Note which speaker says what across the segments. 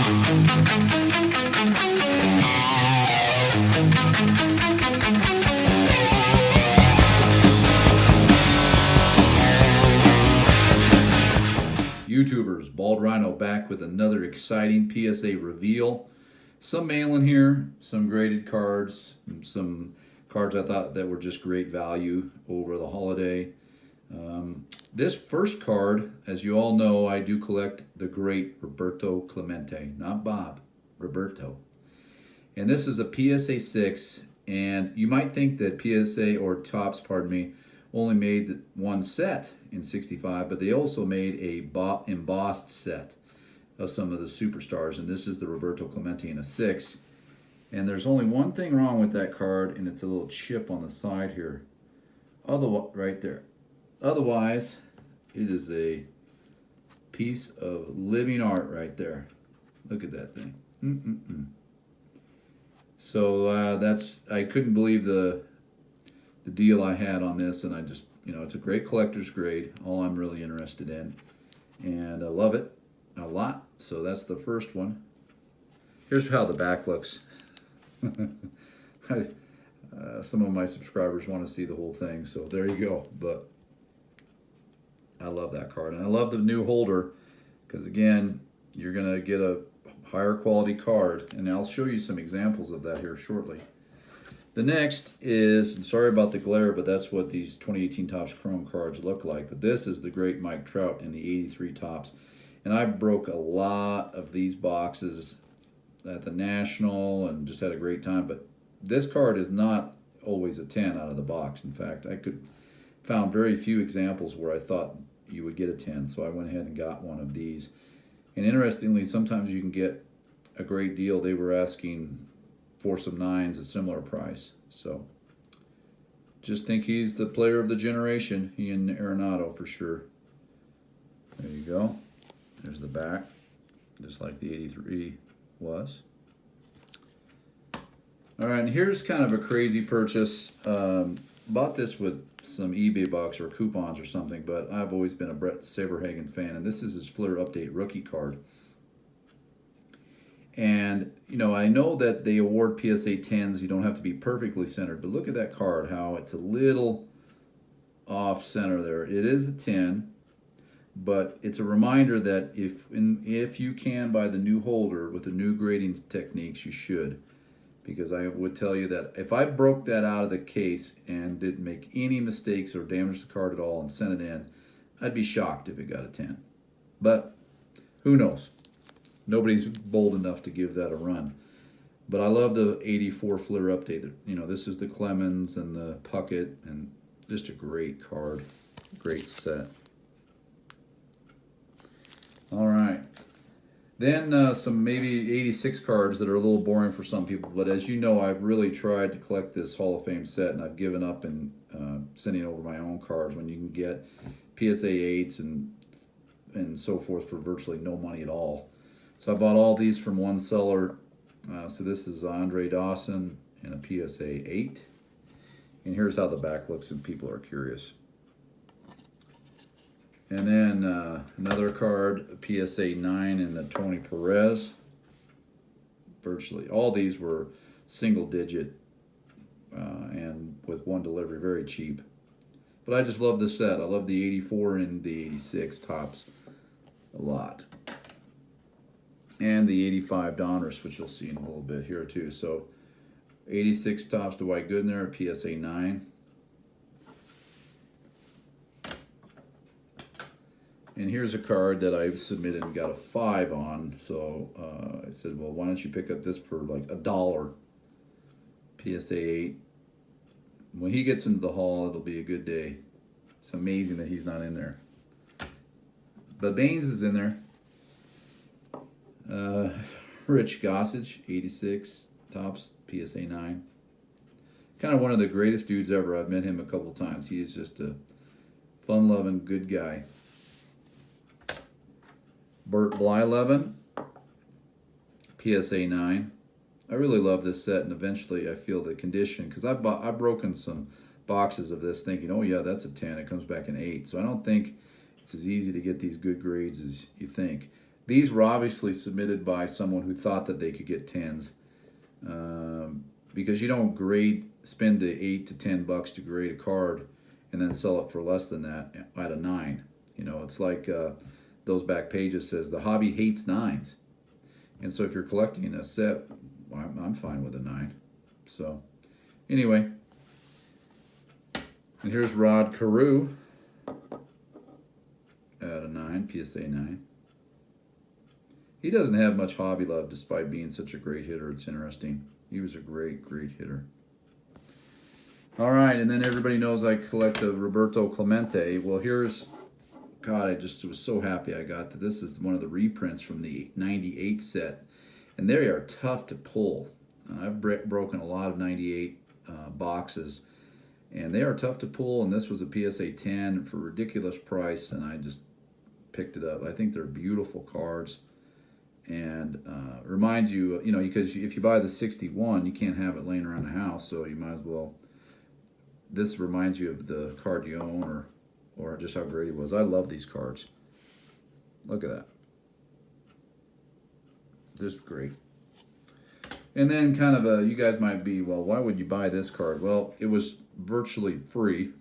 Speaker 1: YouTubers, Bald Rhino back with another exciting PSA reveal. Some mail in here, some graded cards, some cards I thought that were just great value over the holiday. This first card, as you all know, I do collect the great Roberto Clemente, not Bob, Roberto. And this is a PSA 6, and you might think that PSA, or Topps, pardon me, only made one set in 65, but they also made a embossed set of some of the superstars, and this is the Roberto Clemente in a 6. And there's only one thing wrong with that card, and it's a little chip on the side here. Right there. Otherwise, it is a piece of living art right there. Look at that thing. So I couldn't believe the deal I had on this, and I just, it's a great collector's grade, all I'm really interested in, and I love it a lot. So that's the first one. Here's how the back looks. Some of my subscribers want to see the whole thing, so there you go. But I love that card, and I love the new holder, because again, you're gonna get a higher quality card, and I'll show you some examples of that here shortly. The next is, and sorry about the glare, but that's what these 2018 Topps Chrome cards look like. But this is the great Mike Trout in the 83 Topps. And I broke a lot of these boxes at the National and just had a great time. But this card is not always a 10 out of the box. In fact, I found very few examples where I thought you would get a 10. So I went ahead and got one of these. And interestingly, sometimes you can get a great deal. They were asking for some 9s, a similar price. So just think he's the player of the generation, he and Arenado for sure. There you go. There's the back, just like the 83 was. All right, and here's kind of a crazy purchase. Bought this with some eBay bucks or coupons or something, but I've always been a Brett Saberhagen fan, and this is his Flair Update rookie card. And, I know that they award PSA 10s. You don't have to be perfectly centered, but look at that card, how it's a little off center there. It is a 10, but it's a reminder that if you can buy the new holder with the new grading techniques, you should. Because I would tell you that if I broke that out of the case and didn't make any mistakes or damage the card at all and sent it in, I'd be shocked if it got a 10. But who knows? Nobody's bold enough to give that a run. But I love the 84 Flair Update. This is the Clemens and the Puckett, and just a great card. Great set. All right. Then some maybe 86 cards that are a little boring for some people. But as you know, I've really tried to collect this Hall of Fame set, and I've given up in sending over my own cards when you can get PSA 8s and so forth for virtually no money at all. So I bought all these from one seller. So this is Andre Dawson and a PSA 8. And here's how the back looks if people are curious. And then another card, a PSA 9 and the Tony Perez. Virtually all these were single digit and with one delivery, very cheap. But I just love this set. I love the 84 and the 86 Topps a lot. And the 85 Donruss, which you'll see in a little bit here too. So 86 Topps Dwight Goodner, PSA 9. And here's a card that I've submitted and got a 5 on. So I said, well, why don't you pick up this for like $1? PSA 8. When he gets into the hall, it'll be a good day. It's amazing that he's not in there. But Baines is in there. Rich Gossage, 86 Topps, PSA 9. Kind of one of the greatest dudes ever. I've met him a couple times. He is just a fun-loving, good guy. Bert Blyleven, PSA 9. I really love this set, and eventually I feel the condition, because I've broken some boxes of this thinking, oh yeah, that's a 10. It comes back an 8. So I don't think it's as easy to get these good grades as you think. These were obviously submitted by someone who thought that they could get 10s. Because you don't spend the $8 to $10 to grade a card and then sell it for less than that at a 9. You know, it's like those back pages says the hobby hates 9s. And so if you're collecting a set, I'm fine with a 9. So anyway, and here's Rod Carew at a 9, PSA 9. He doesn't have much hobby love despite being such a great hitter. It's interesting. He was a great hitter. All right, and then everybody knows I collect the Roberto Clemente. Well, here's, God, I just was so happy I got that. This is one of the reprints from the 98 set. And they are tough to pull. I've broken a lot of 98 boxes, and they are tough to pull, and this was a PSA 10 for a ridiculous price, and I just picked it up. I think they're beautiful cards, and remind you, you know, because if you buy the 61, you can't have it laying around the house, so you might as well. This reminds you of the card you own, or just how great he was. I love these cards. Look at that. Just great. And then kind of you guys might be, well, why would you buy this card? Well, it was virtually free.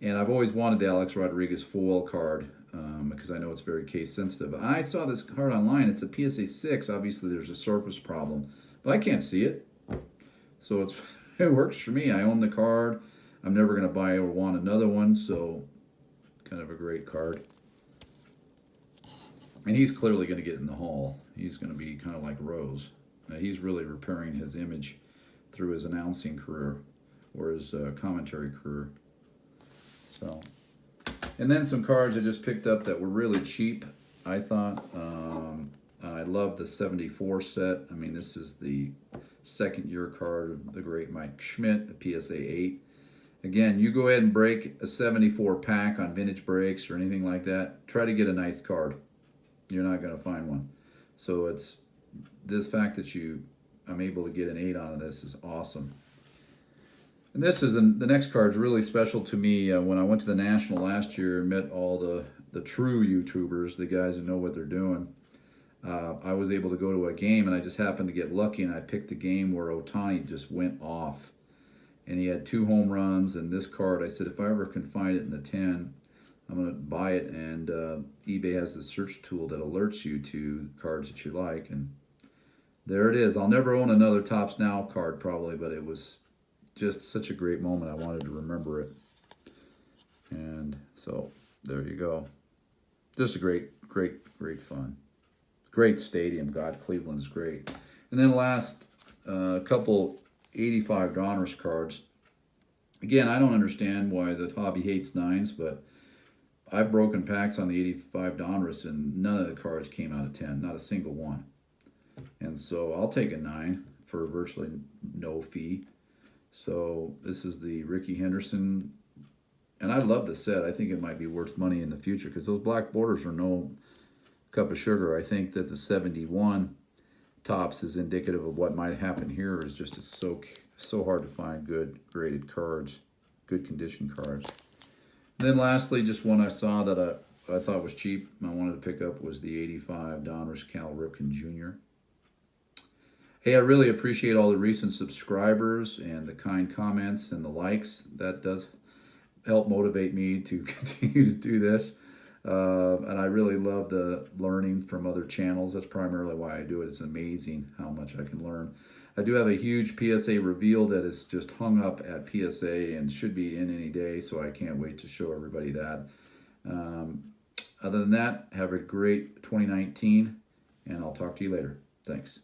Speaker 1: And I've always wanted the Alex Rodriguez foil card because I know it's very case sensitive. I saw this card online. It's a PSA 6. Obviously, there's a surface problem, but I can't see it. So it works for me. I own the card. I'm never going to buy or want another one, so kind of a great card. And he's clearly going to get in the Hall. He's going to be kind of like Rose. He's really repairing his image through his announcing career or his commentary career. So, and then some cards I just picked up that were really cheap, I thought. I love the 74 set. I mean, this is the second year card of the great Mike Schmidt, a PSA 8. Again, you go ahead and break a 74 pack on vintage breaks or anything like that. Try to get a nice card. You're not going to find one. So it's this fact that I'm able to get an 8 out of this is awesome. And this is the next card is really special to me. When I went to the National last year and met all the true YouTubers, the guys who know what they're doing, I was able to go to a game, and I just happened to get lucky, and I picked the game where Ohtani just went off. And he had 2 home runs, and this card, I said, if I ever can find it in the 10, I'm going to buy it, and eBay has the search tool that alerts you to cards that you like, and there it is. I'll never own another Topps Now card probably, but it was just such a great moment. I wanted to remember it. And so there you go. Just a great fun. Great stadium. God, Cleveland is great. And then last couple 85 Donruss cards. Again, I don't understand why the hobby hates 9s, but I've broken packs on the 85 Donruss, and none of the cards came out of 10, not a single one. And so I'll take a 9 for virtually no fee. So this is the Ricky Henderson, and I love the set. I think it might be worth money in the future because those black borders are no cup of sugar. I think that the 71 Topps is indicative of what might happen here. Is just it's so hard to find good graded cards, good condition cards. And then lastly, just one I saw that I thought was cheap and I wanted to pick up was the 85 Donruss Cal Ripken Jr. Hey, I really appreciate all the recent subscribers and the kind comments and the likes. That does help motivate me to continue to do this. And I really love the learning from other channels. That's primarily why I do it. It's amazing how much I can learn. I do have a huge PSA reveal that is just hung up at PSA and should be in any day, so I can't wait to show everybody that. Other than that, have a great 2019, and I'll talk to you later. Thanks.